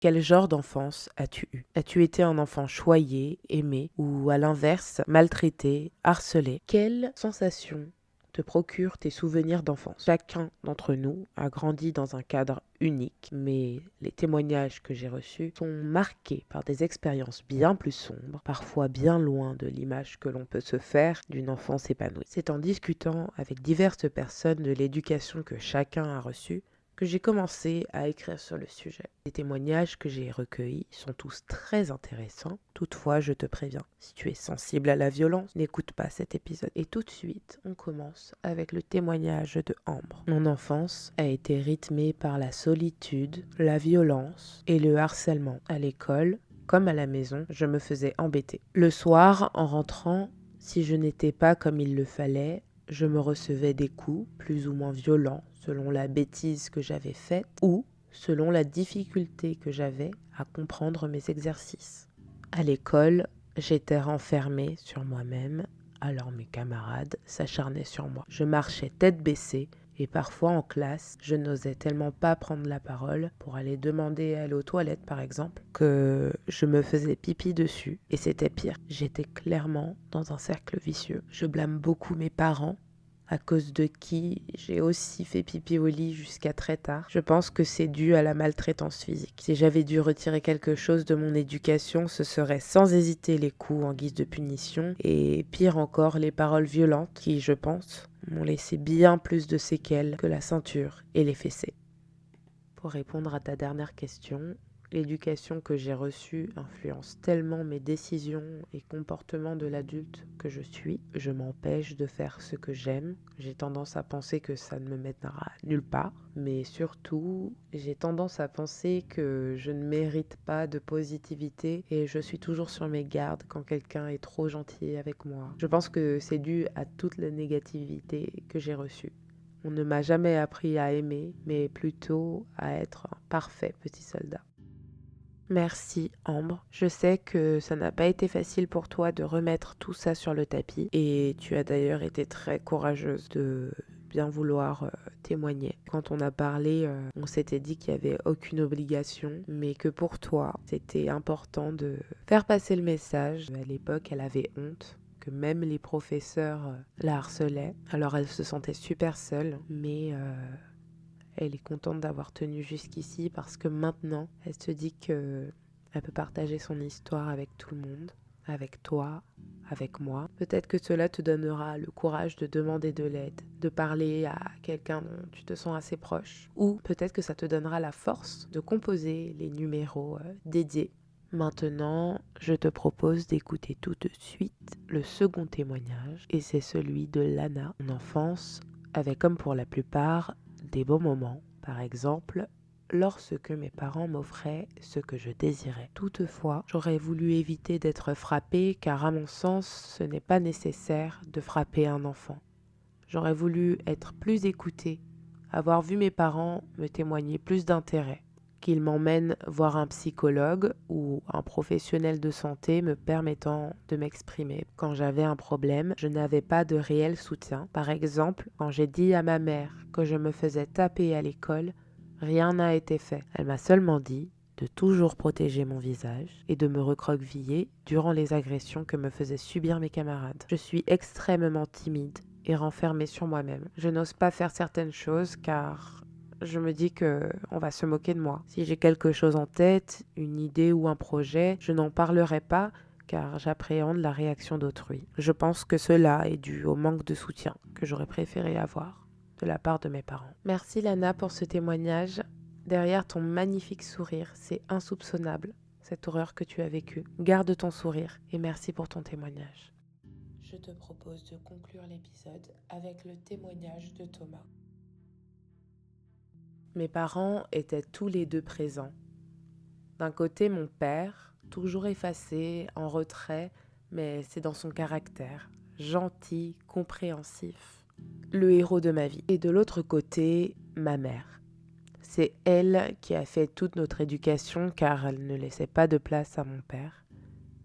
Quel genre d'enfance as-tu eu? As-tu été un enfant choyé, aimé, ou à l'inverse, maltraité, harcelé? Quelles sensations te procurent tes souvenirs d'enfance? Chacun d'entre nous a grandi dans un cadre unique, mais les témoignages que j'ai reçus sont marqués par des expériences bien plus sombres, parfois bien loin de l'image que l'on peut se faire d'une enfance épanouie. C'est en discutant avec diverses personnes de l'éducation que chacun a reçue que j'ai commencé à écrire sur le sujet. Les témoignages que j'ai recueillis sont tous très intéressants. Toutefois, je te préviens, si tu es sensible à la violence, n'écoute pas cet épisode. Et tout de suite, on commence avec le témoignage de Ambre. Mon enfance a été rythmée par la solitude, la violence et le harcèlement. À l'école, comme à la maison, je me faisais embêter. Le soir, en rentrant, si je n'étais pas comme il le fallait, je me recevais des coups, plus ou moins violents, selon la bêtise que j'avais faite ou selon la difficulté que j'avais à comprendre mes exercices. À l'école, j'étais renfermée sur moi-même, alors mes camarades s'acharnaient sur moi. Je marchais tête baissée et parfois en classe, je n'osais tellement pas prendre la parole pour aller demander à aller aux toilettes par exemple, que je me faisais pipi dessus et c'était pire. J'étais clairement dans un cercle vicieux. Je blâme beaucoup mes parents, à cause de qui j'ai aussi fait pipi au lit jusqu'à très tard. Je pense que c'est dû à la maltraitance physique. Si j'avais dû retirer quelque chose de mon éducation, ce serait sans hésiter les coups en guise de punition et pire encore les paroles violentes qui, je pense, m'ont laissé bien plus de séquelles que la ceinture et les fessées. Pour répondre à ta dernière question, l'éducation que j'ai reçue influence tellement mes décisions et comportements de l'adulte que je suis. Je m'empêche de faire ce que j'aime. J'ai tendance à penser que ça ne me mènera nulle part. Mais surtout, j'ai tendance à penser que je ne mérite pas de positivité et je suis toujours sur mes gardes quand quelqu'un est trop gentil avec moi. Je pense que c'est dû à toute la négativité que j'ai reçue. On ne m'a jamais appris à aimer, mais plutôt à être un parfait petit soldat. Merci Ambre. Je sais que ça n'a pas été facile pour toi de remettre tout ça sur le tapis et tu as d'ailleurs été très courageuse de bien vouloir témoigner. Quand on a parlé, on s'était dit qu'il n'y avait aucune obligation, mais que pour toi, c'était important de faire passer le message. À l'époque, elle avait honte que même les professeurs la harcelaient. Alors elle se sentait super seule, mais elle est contente d'avoir tenu jusqu'ici parce que maintenant, elle se dit que elle peut partager son histoire avec tout le monde, avec toi, avec moi. Peut-être que cela te donnera le courage de demander de l'aide, de parler à quelqu'un dont tu te sens assez proche. Ou peut-être que ça te donnera la force de composer les numéros dédiés. Maintenant, je te propose d'écouter tout de suite le second témoignage et c'est celui de Lana. Mon enfance avait comme pour la plupart des beaux moments, par exemple lorsque mes parents m'offraient ce que je désirais. Toutefois, j'aurais voulu éviter d'être frappée car à mon sens, ce n'est pas nécessaire de frapper un enfant. J'aurais voulu être plus écoutée, avoir vu mes parents me témoigner plus d'intérêt, qu'ils m'emmènent voir un psychologue ou un professionnel de santé me permettant de m'exprimer. Quand j'avais un problème, je n'avais pas de réel soutien. Par exemple, quand j'ai dit à ma mère que je me faisais taper à l'école, rien n'a été fait. Elle m'a seulement dit de toujours protéger mon visage et de me recroqueviller durant les agressions que me faisaient subir mes camarades. Je suis extrêmement timide et renfermée sur moi-même. Je n'ose pas faire certaines choses car je me dis que on va se moquer de moi. Si j'ai quelque chose en tête, une idée ou un projet, je n'en parlerai pas car j'appréhende la réaction d'autrui. Je pense que cela est dû au manque de soutien que j'aurais préféré avoir de la part de mes parents. Merci Lana pour ce témoignage. Derrière ton magnifique sourire, c'est insoupçonnable, cette horreur que tu as vécue. Garde ton sourire et merci pour ton témoignage. Je te propose de conclure l'épisode avec le témoignage de Thomas. Mes parents étaient tous les deux présents. D'un côté, mon père, toujours effacé, en retrait, mais c'est dans son caractère, gentil, compréhensif, le héros de ma vie. Et de l'autre côté, ma mère. C'est elle qui a fait toute notre éducation car elle ne laissait pas de place à mon père.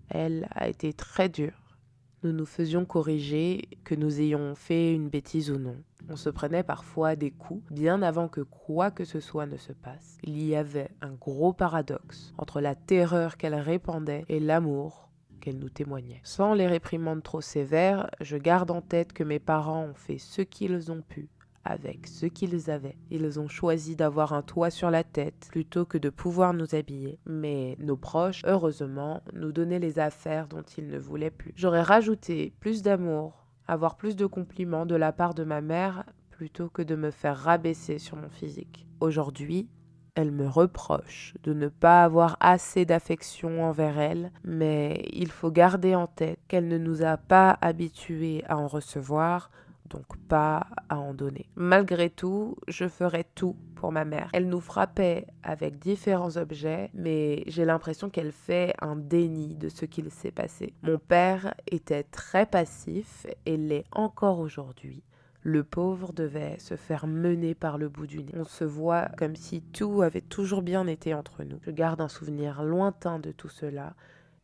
Elle a été très dure, Nous nous faisions corriger, que nous ayons fait une bêtise ou non. On se prenait parfois des coups, bien avant que quoi que ce soit ne se passe. Il y avait un gros paradoxe entre la terreur qu'elle répandait et l'amour qu'elle nous témoignait. Sans les réprimandes trop sévères, je garde en tête que mes parents ont fait ce qu'ils ont pu avec ce qu'ils avaient. Ils ont choisi d'avoir un toit sur la tête plutôt que de pouvoir nous habiller. Mais nos proches, heureusement, nous donnaient les affaires dont ils ne voulaient plus. J'aurais rajouté plus d'amour, avoir plus de compliments de la part de ma mère plutôt que de me faire rabaisser sur mon physique. Aujourd'hui, elle me reproche de ne pas avoir assez d'affection envers elle, mais il faut garder en tête qu'elle ne nous a pas habitués à en recevoir, donc pas à en donner. Malgré tout, je ferai tout pour ma mère. Elle nous frappait avec différents objets, mais j'ai l'impression qu'elle fait un déni de ce qu'il s'est passé. Mon père était très passif et l'est encore aujourd'hui. Le pauvre devait se faire mener par le bout du nez. On se voit comme si tout avait toujours bien été entre nous. Je garde un souvenir lointain de tout cela,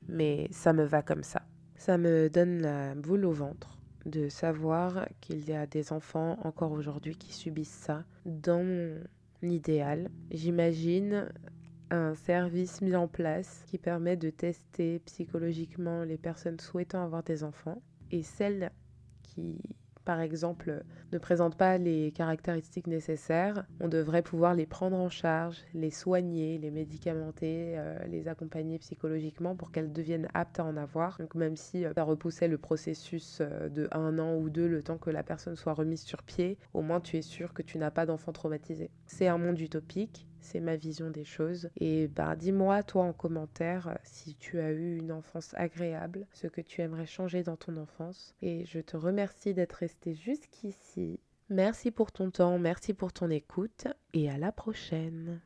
mais ça me va comme ça. Ça me donne la boule au ventre de savoir qu'il y a des enfants encore aujourd'hui qui subissent ça. Dans mon idéal, j'imagine un service mis en place qui permet de tester psychologiquement les personnes souhaitant avoir des enfants et celles qui, par exemple, ne présentent pas les caractéristiques nécessaires. On devrait pouvoir les prendre en charge, les soigner, les médicamenter, les accompagner psychologiquement pour qu'elles deviennent aptes à en avoir. Donc même si ça repoussait le processus de 1 an ou 2, le temps que la personne soit remise sur pied, au moins tu es sûr que tu n'as pas d'enfant traumatisé. C'est un monde utopique. C'est ma vision des choses. Et dis-moi, toi, en commentaire, si tu as eu une enfance agréable, ce que tu aimerais changer dans ton enfance. Et je te remercie d'être resté jusqu'ici. Merci pour ton temps, merci pour ton écoute et à la prochaine.